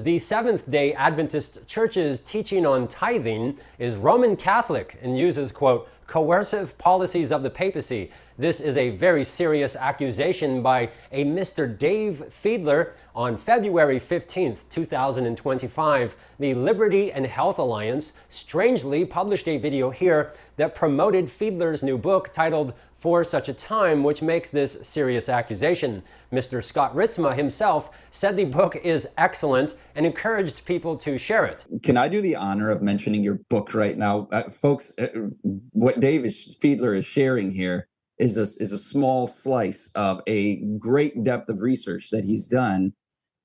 The Seventh-day Adventist Church's teaching on tithing is Roman Catholic and uses, quote, coercive policies of the papacy. This is a very serious accusation by a Mr. Dave Fiedler. On February 15th, 2025, the Liberty and Health Alliance strangely published a video here that promoted Fiedler's new book titled For Such a Time, which makes this serious accusation. Mr. Scott Ritsema himself said the book is excellent and encouraged people to share it. Can I do the honor of mentioning your book right now? Folks, what Dave Fiedler is sharing here is a small slice of a great depth of research that he's done.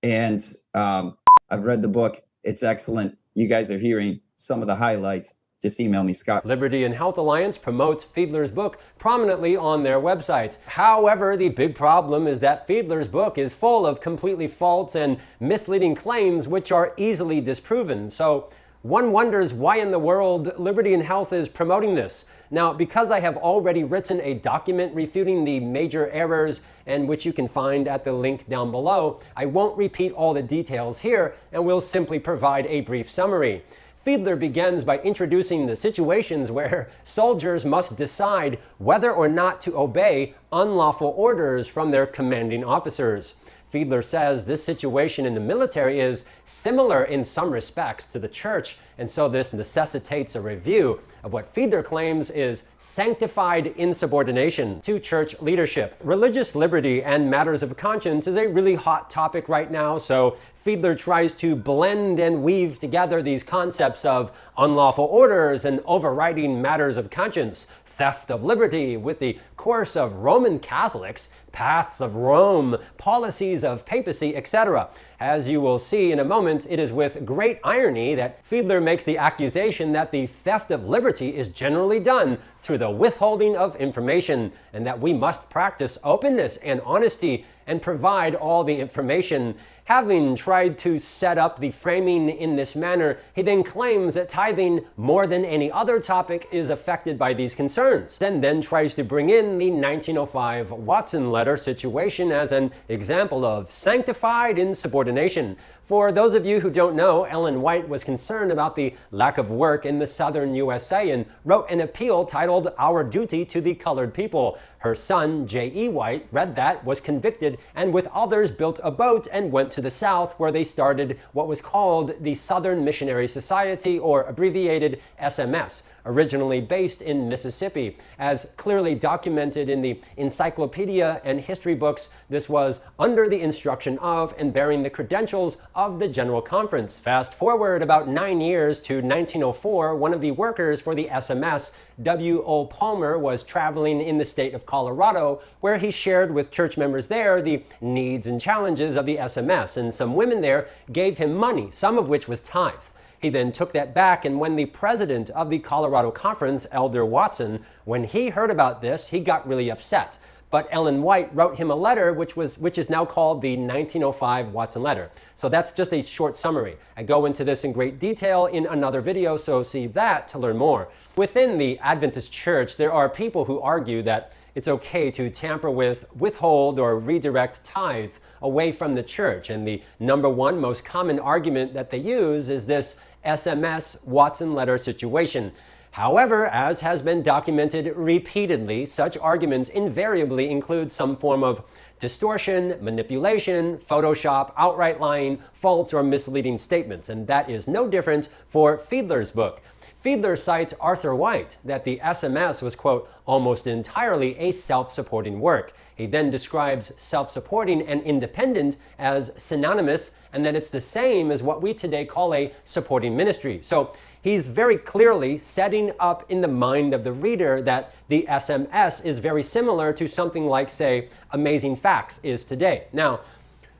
And I've read the book. It's excellent. You guys are hearing some of the highlights. Just email me, Scott. Liberty and Health Alliance promotes Fiedler's book prominently on their website. However, the big problem is that Fiedler's book is full of completely false and misleading claims which are easily disproven. So one wonders why in the world Liberty and Health is promoting this. Now, because I have already written a document refuting the major errors and which you can find at the link down below, I won't repeat all the details here and will simply provide a brief summary. Fiedler begins by introducing the situations where soldiers must decide whether or not to obey unlawful orders from their commanding officers. Fiedler says this situation in the military is similar in some respects to the church, and so this necessitates a review of what Fiedler claims is sanctified insubordination to church leadership. Religious liberty and matters of conscience is a really hot topic right now, so Fiedler tries to blend and weave together these concepts of unlawful orders and overriding matters of conscience, theft of liberty with the course of Roman Catholics, paths of Rome, policies of papacy, etc. As you will see in a moment, it is with great irony that Fiedler makes the accusation that the theft of liberty is generally done through the withholding of information, and that we must practice openness and honesty and provide all the information. Having tried to set up the framing in this manner, he then claims that tithing, more than any other topic, is affected by these concerns, and then tries to bring in the 1905 Watson letter situation as an example of sanctified insubordination. For those of you who don't know, Ellen White was concerned about the lack of work in the southern USA and wrote an appeal titled Our Duty to the Colored People. Her son, J.E. White, read that, was convicted, and with others built a boat and went to the South, where they started what was called the Southern Missionary Society, or abbreviated SMS, originally based in Mississippi. As clearly documented in the encyclopedia and history books, this was under the instruction of and bearing the credentials of the General Conference. Fast forward about 9 years to 1904, one of the workers for the SMS, W.O. Palmer, was traveling in the state of Colorado, where he shared with church members there the needs and challenges of the SMS, and some women there gave him money, some of which was tithe. He then took that back, and when the president of the Colorado Conference, Elder Watson, when he heard about this, he got really upset. But Ellen White wrote him a letter which is now called the 1905 Watson letter. So that's just a short summary. I go into this in great detail in another video, so see that to learn more. Within the Adventist Church, there are people who argue that it's okay to tamper with, withhold, or redirect tithe away from the church. And the number one most common argument that they use is this SMS Watson letter situation. However, as has been documented repeatedly, such arguments invariably include some form of distortion, manipulation, Photoshop, outright lying, false or misleading statements, and that is no different for Fiedler's book. Fiedler cites Arthur White that the SMS was, quote, almost entirely a self-supporting work. He then describes self-supporting and independent as synonymous, and that it's the same as what we today call a supporting ministry. So he's very clearly setting up in the mind of the reader that the SMS is very similar to something like, say, Amazing Facts is today. Now,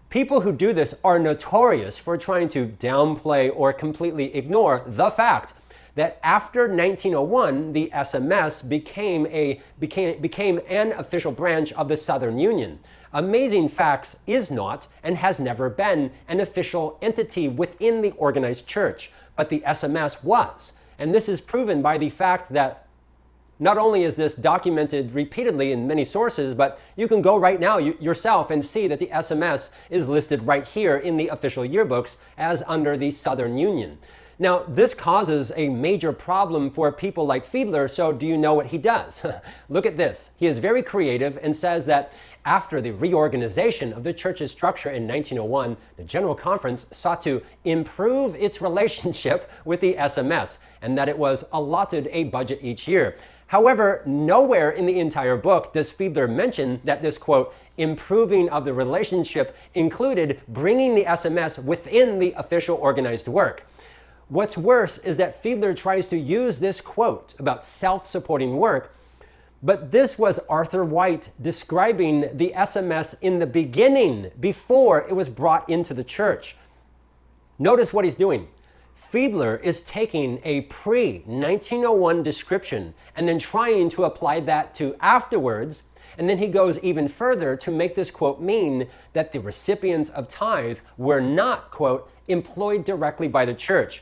people who do this are notorious for trying to downplay or completely ignore the fact that after 1901, the SMS became an official branch of the Southern Union. Amazing Facts is not and has never been an official entity within the organized church, but the SMS was. And this is proven by the fact that Not only is this documented repeatedly in many sources, but you can go right now yourself and see that the SMS is listed right here in the official yearbooks as under the Southern Union. Now, this causes a major problem for people like Fiedler, so do you know what he does? Look at this. He is very creative and says that after the reorganization of the church's structure in 1901, the General Conference sought to improve its relationship with the SMS, and that it was allotted a budget each year. However, nowhere in the entire book does Fiedler mention that this, quote, improving of the relationship included bringing the SMS within the official organized work. What's worse is that Fiedler tries to use this quote about self-supporting work, but this was Arthur White describing the SMS in the beginning, before it was brought into the church. Notice what he's doing. Fiedler is taking a pre-1901 description and then trying to apply that to afterwards, and then he goes even further to make this quote mean that the recipients of tithe were not, quote, employed directly by the church.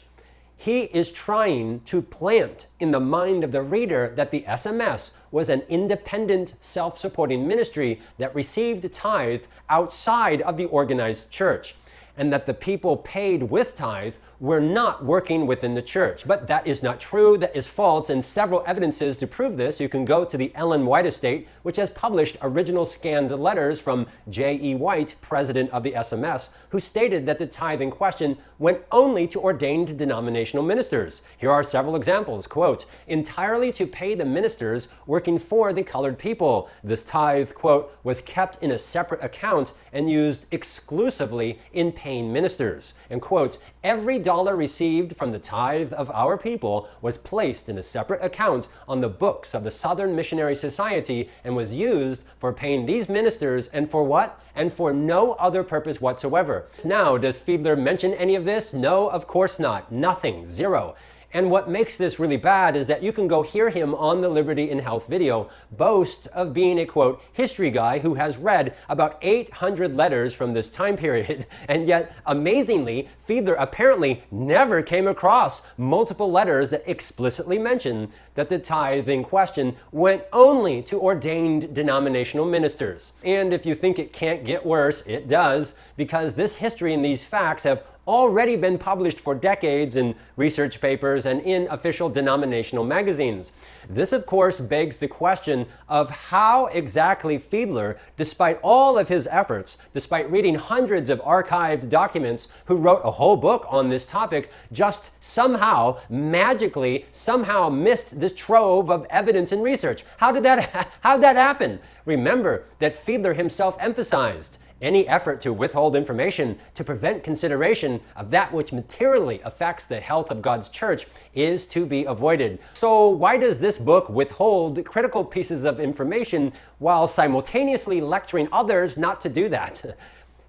He is trying to plant in the mind of the reader that the SMS was an independent, self-supporting ministry that received tithe outside of the organized church, and that the people paid with tithe were not working within the church. But that is not true, that is false, and several evidences to prove this. You can go to the Ellen White Estate, which has published original scanned letters from J.E. White, president of the SMS, who stated that the tithe in question went only to ordained denominational ministers. Here are several examples. Quote, entirely to pay the ministers working for the colored people. This tithe, quote, was kept in a separate account and used exclusively in paying ministers. And quote, every dollar received from the tithe of our people was placed in a separate account on the books of the Southern Missionary Society and was used for paying these ministers, and for what? And for no other purpose whatsoever. Now, does Fiedler mention any of this? No, of course not. Nothing. Zero. And what makes this really bad is that you can go hear him on the Liberty in Health video boast of being a, quote, history guy who has read about 800 letters from this time period. And yet, amazingly, Fiedler apparently never came across multiple letters that explicitly mention that the tithe in question went only to ordained denominational ministers. And if you think it can't get worse, it does, because this history and these facts have already been published for decades in research papers and in official denominational magazines. This, of course, begs the question of how exactly Fiedler, despite all of his efforts, despite reading hundreds of archived documents, who wrote a whole book on this topic, just somehow, magically, somehow missed this trove of evidence and research. How'd that happen? Remember that Fiedler himself emphasized any effort to withhold information to prevent consideration of that which materially affects the health of God's church is to be avoided. So why does this book withhold critical pieces of information while simultaneously lecturing others not to do that?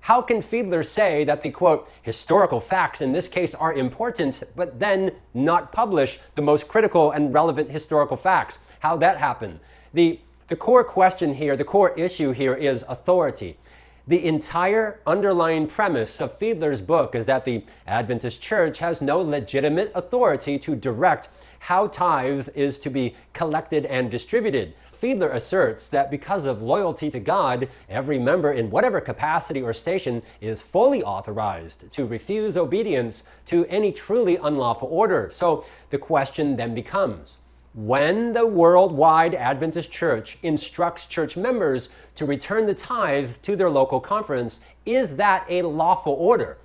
How can Fiedler say that the, quote, historical facts in this case are important, but then not publish the most critical and relevant historical facts? How'd that happen? The core question here, the core issue here is authority. The entire underlying premise of Fiedler's book is that the Adventist Church has no legitimate authority to direct how tithe is to be collected and distributed. Fiedler asserts that because of loyalty to God, every member in whatever capacity or station is fully authorized to refuse obedience to any truly unlawful order. So the question then becomes, when the worldwide Adventist Church instructs church members to return the tithe to their local conference, is that a lawful order?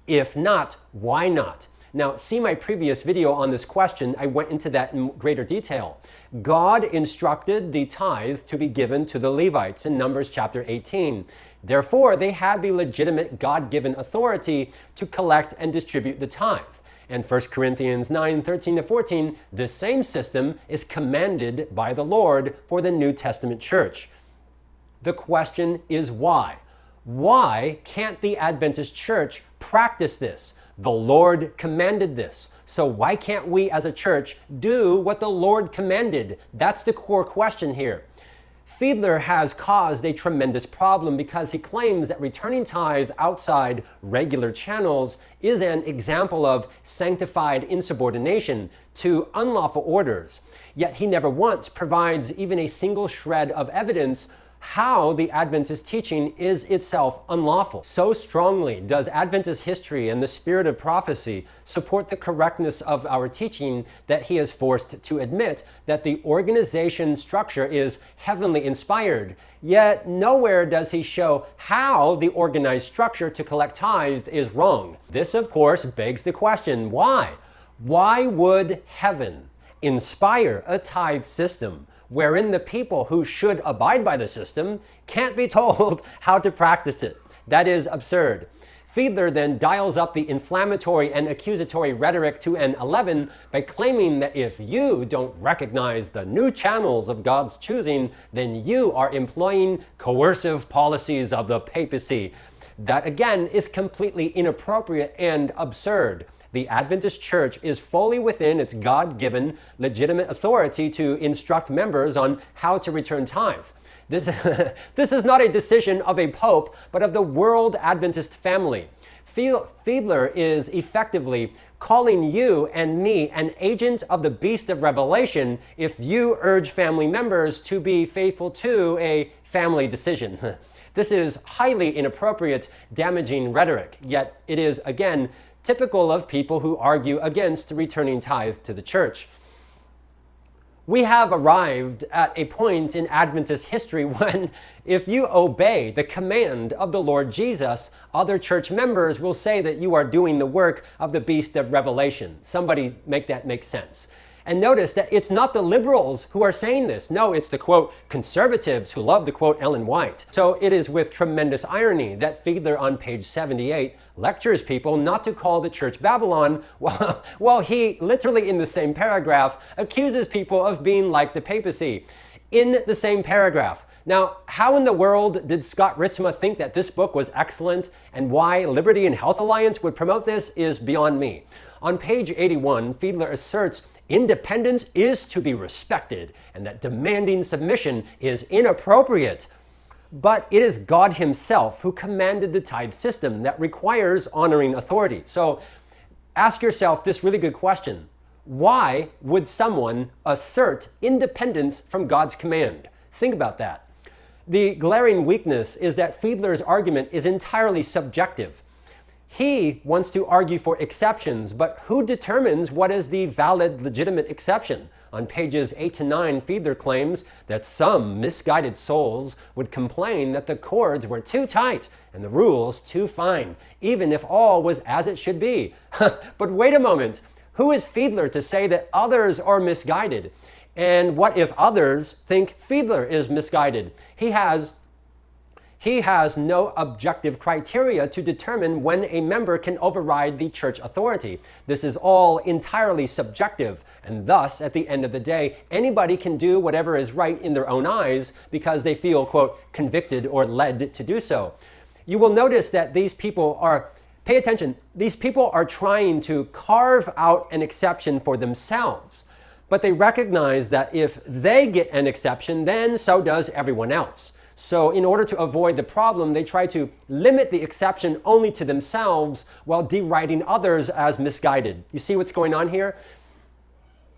If not, why not? Now, see my previous video on this question. I went into that in greater detail. God instructed the tithe to be given to the Levites in Numbers chapter 18. Therefore, they had the legitimate God-given authority to collect and distribute the tithe. And 1 Corinthians 9:13-14, the same system is commanded by the Lord for the New Testament church. The question is why? Why can't the Adventist church practice this? The Lord commanded this. So why can't we as a church do what the Lord commanded? That's the core question here. Fiedler has caused a tremendous problem because he claims that returning tithe outside regular channels is an example of sanctified insubordination to unlawful orders. Yet he never once provides even a single shred of evidence how the Adventist teaching is itself unlawful. So strongly does Adventist history and the spirit of prophecy support the correctness of our teaching that he is forced to admit that the organization structure is heavenly inspired. Yet nowhere does he show how the organized structure to collect tithe is wrong. This, of course, begs the question, why? Why would heaven inspire a tithe system wherein the people who should abide by the system can't be told how to practice it? That is absurd. Fiedler then dials up the inflammatory and accusatory rhetoric to an 11 by claiming that if you don't recognize the new channels of God's choosing, then you are employing coercive policies of the papacy. That again is completely inappropriate and absurd. The Adventist Church is fully within its God-given legitimate authority to instruct members on how to return tithe. This is not a decision of a pope, but of the world Adventist family. Fiedler is effectively calling you and me an agent of the beast of Revelation if you urge family members to be faithful to a family decision. This is highly inappropriate, damaging rhetoric, yet it is, again, typical of people who argue against returning tithe to the church. We have arrived at a point in Adventist history when, if you obey the command of the Lord Jesus, other church members will say that you are doing the work of the beast of Revelation. Somebody make that make sense. And notice that it's not the liberals who are saying this. No, it's the, quote, conservatives who love to quote Ellen White. So it is with tremendous irony that Fiedler on page 78 lectures people not to call the church Babylon, while he literally in the same paragraph accuses people of being like the papacy. In the same paragraph. Now, how in the world did Scott Ritsema think that this book was excellent, and why Liberty and Health Alliance would promote this is beyond me. On page 81, Fiedler asserts independence is to be respected and that demanding submission is inappropriate. But it is God himself who commanded the tithe system that requires honoring authority. So ask yourself this really good question. Why would someone assert independence from God's command? Think about that. The glaring weakness is that Fiedler's argument is entirely subjective. He wants to argue for exceptions, but who determines what is the valid, legitimate exception? On pages 8 to 9, Fiedler claims that some misguided souls would complain that the cords were too tight and the rules too fine, even if all was as it should be. But wait a moment. Who is Fiedler to say that others are misguided? And what if others think Fiedler is misguided? He has no objective criteria to determine when a member can override the church authority. This is all entirely subjective, and thus, at the end of the day, anybody can do whatever is right in their own eyes because they feel, quote, convicted or led to do so. You will notice that these people are, pay attention, these people are trying to carve out an exception for themselves, but they recognize that if they get an exception, then so does everyone else. So in order to avoid the problem, they try to limit the exception only to themselves while deriding others as misguided. You see what's going on here?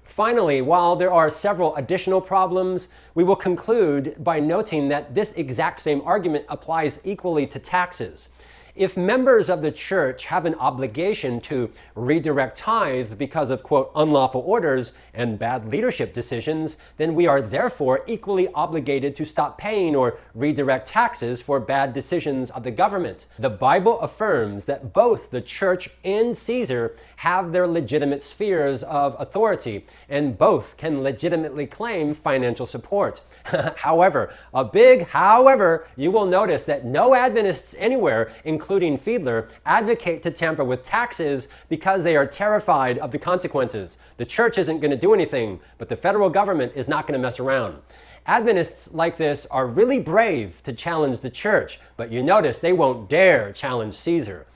Finally, while there are several additional problems, we will conclude by noting that this exact same argument applies equally to taxes. If members of the church have an obligation to redirect tithe because of, quote, unlawful orders and bad leadership decisions, then we are therefore equally obligated to stop paying or redirect taxes for bad decisions of the government. The Bible affirms that both the church and Caesar have their legitimate spheres of authority, and both can legitimately claim financial support. However, a big however, you will notice that no Adventists anywhere, including Fiedler, advocate to tamper with taxes because they are terrified of the consequences. The church isn't going to do anything, but the federal government is not going to mess around. Adventists like this are really brave to challenge the church, but you notice they won't dare challenge Caesar.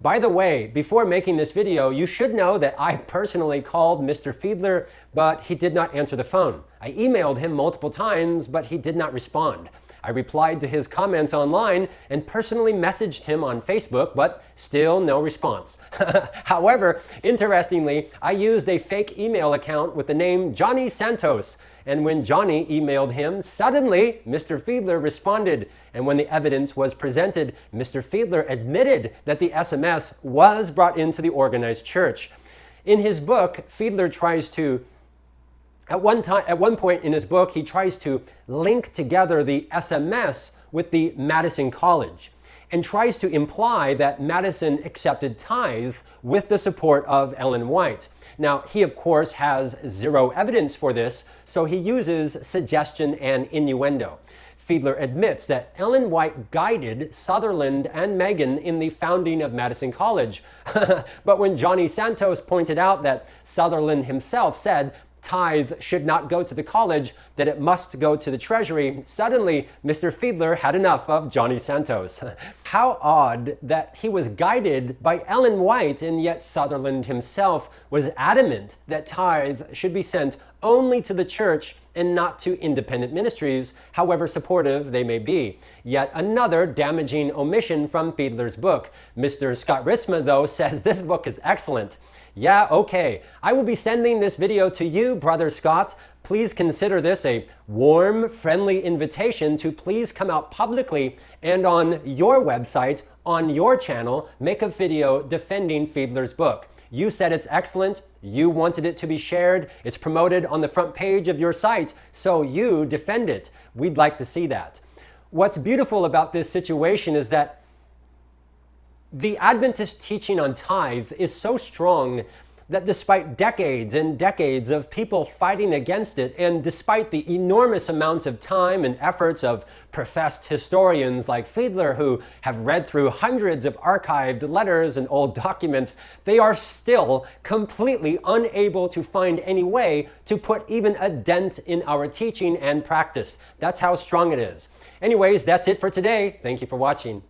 By the way, before making this video, you should know that I personally called Mr. Fiedler, but he did not answer the phone. I emailed him multiple times, but he did not respond. I replied to his comments online and personally messaged him on Facebook, but still no response. However, interestingly, I used a fake email account with the name Johnny Santos, and when Johnny emailed him, suddenly Mr. Fiedler responded, and when the evidence was presented, Mr. Fiedler admitted that the SMS was brought into the organized church. In his book, Fiedler tries to At one point in his book, he tries to link together the SMS with the Madison College and tries to imply that Madison accepted tithe with the support of Ellen White. Now, he of course has zero evidence for this, so he uses suggestion and innuendo. Fiedler admits that Ellen White guided Sutherland and Megan in the founding of Madison College. But when Johnny Santos pointed out that Sutherland himself said tithe should not go to the college, that it must go to the treasury, suddenly Mr. Fiedler had enough of Johnny Santos. How odd that he was guided by Ellen White and yet Sutherland himself was adamant that tithe should be sent only to the church and not to independent ministries, however supportive they may be. Yet another damaging omission from Fiedler's book. Mr. Scott Ritsema, though, says this book is excellent. Yeah, okay. I will be sending this video to you, Brother Scott. Please consider this a warm, friendly invitation to please come out publicly and on your website, on your channel, make a video defending Fiedler's book. You said it's excellent. You wanted it to be shared. It's promoted on the front page of your site, so you defend it. We'd like to see that. What's beautiful about this situation is that the Adventist teaching on tithe is so strong that despite decades and decades of people fighting against it, and despite the enormous amounts of time and efforts of professed historians like Fiedler who have read through hundreds of archived letters and old documents, they are still completely unable to find any way to put even a dent in our teaching and practice. That's how strong it is. Anyways, that's it for today. Thank you for watching.